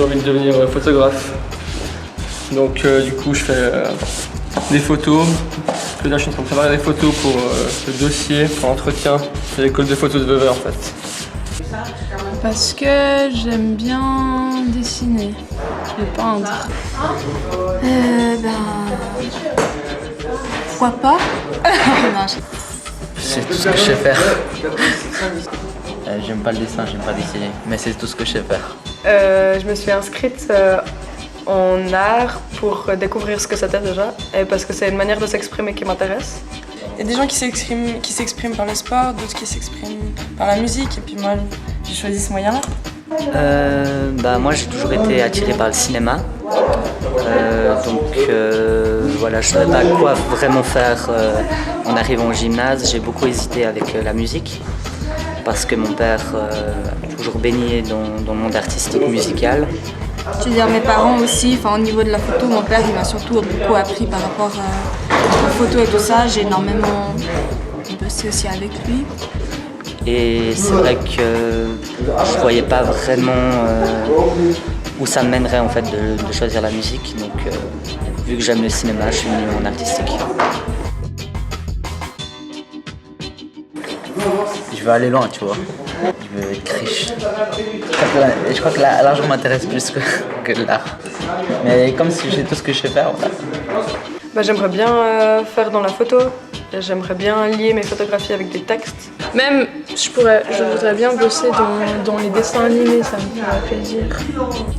j'ai envie de devenir photographe. Donc du coup je fais des photos. Là je suis en train de préparer des photos pour le dossier, pour l'entretien de l'école de photo de Vevey en fait. Parce que j'aime bien dessiner et peindre. Pourquoi pas? Non, c'est tout ce que je sais faire. J'aime pas le dessin, j'aime pas dessiner, mais c'est tout ce que je sais faire. Je me suis inscrite en art pour découvrir ce que c'était déjà, et parce que c'est une manière de s'exprimer qui m'intéresse. Il y a des gens qui s'expriment par le sport, d'autres qui s'expriment par la musique, et puis moi j'ai choisi ce moyen-là. Moi j'ai toujours été attiré par le cinéma, voilà, je ne savais pas quoi vraiment faire en arrivant au gymnase. J'ai beaucoup hésité avec la musique parce que mon père a toujours baigné dans le monde artistique musical. Je veux dire, mes parents aussi, au niveau de la photo, mon père il m'a surtout beaucoup appris par rapport aux photos et tout ça. J'ai énormément bossé aussi avec lui. Et c'est vrai que je ne voyais pas vraiment où ça me mènerait en fait de choisir la musique. Donc vu que j'aime le cinéma, je suis venu en artistique. Je veux aller loin, tu vois. Je veux être riche. Je crois que l'argent m'intéresse plus que l'art. Mais comme si j'ai tout ce que je sais faire, voilà. J'aimerais bien faire dans la photo. J'aimerais bien lier mes photographies avec des textes. Même, je voudrais bien bosser dans les dessins animés, ça me ferait plaisir.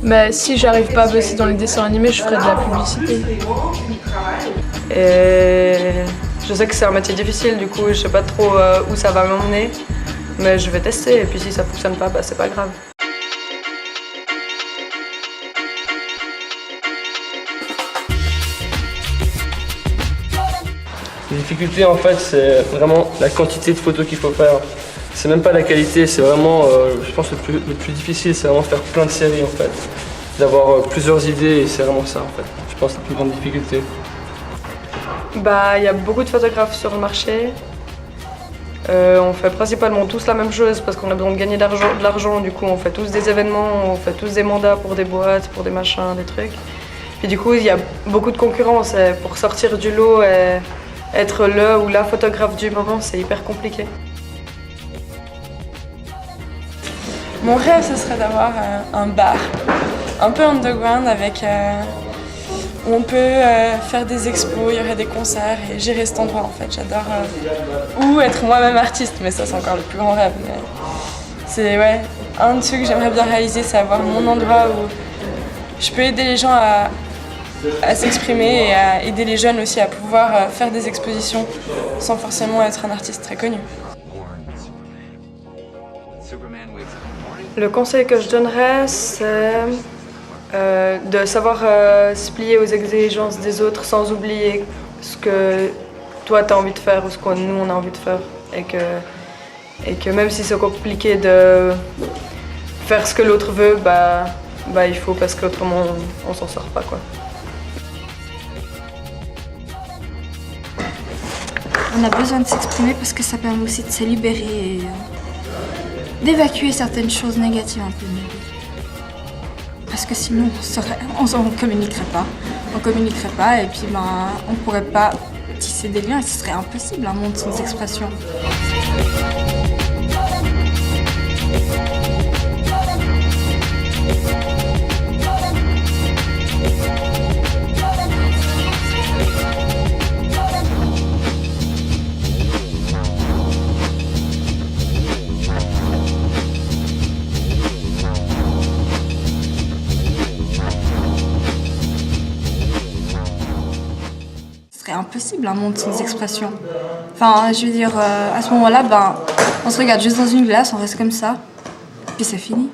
Mais si j'arrive pas à bosser dans les dessins animés, je ferai de la publicité. Et je sais que c'est un métier difficile, du coup je sais pas trop où ça va m'emmener. Mais je vais tester, et puis si ça fonctionne pas, c'est pas grave. La difficulté en fait c'est vraiment la quantité de photos qu'il faut faire. C'est même pas la qualité, c'est vraiment, je pense le plus difficile, c'est vraiment faire plein de séries en fait. D'avoir plusieurs idées et c'est vraiment ça en fait. Je pense la plus grande difficulté. Il y a beaucoup de photographes sur le marché. On fait principalement tous la même chose parce qu'on a besoin de gagner de l'argent, du coup on fait tous des événements, on fait tous des mandats pour des boîtes, pour des machins, des trucs. Puis du coup il y a beaucoup de concurrence et pour sortir du lot et être le ou la photographe du moment, c'est hyper compliqué. Mon rêve, ce serait d'avoir un bar, un peu underground, où on peut faire des expos, il y aurait des concerts et gérer cet endroit en fait. J'adore. Ou être moi-même artiste, mais ça c'est encore le plus grand rêve. Mais c'est un truc que j'aimerais bien réaliser, c'est avoir mon endroit où je peux aider les gens à s'exprimer et à aider les jeunes aussi à pouvoir faire des expositions sans forcément être un artiste très connu. Le conseil que je donnerais, c'est de savoir se plier aux exigences des autres sans oublier ce que toi tu as envie de faire ou ce que nous on a envie de faire. Et que même si c'est compliqué de faire ce que l'autre veut, il faut parce qu'autrement on s'en sort pas quoi. On a besoin de s'exprimer parce que ça permet aussi de se libérer et d'évacuer certaines choses négatives un peu. Parce que sinon on communiquerait pas. On communiquerait pas et puis on pourrait pas tisser des liens et ce serait impossible un monde sans expression. Ce serait impossible un monde sans expression. Je veux dire, à ce moment-là, on se regarde juste dans une glace, on reste comme ça, puis c'est fini.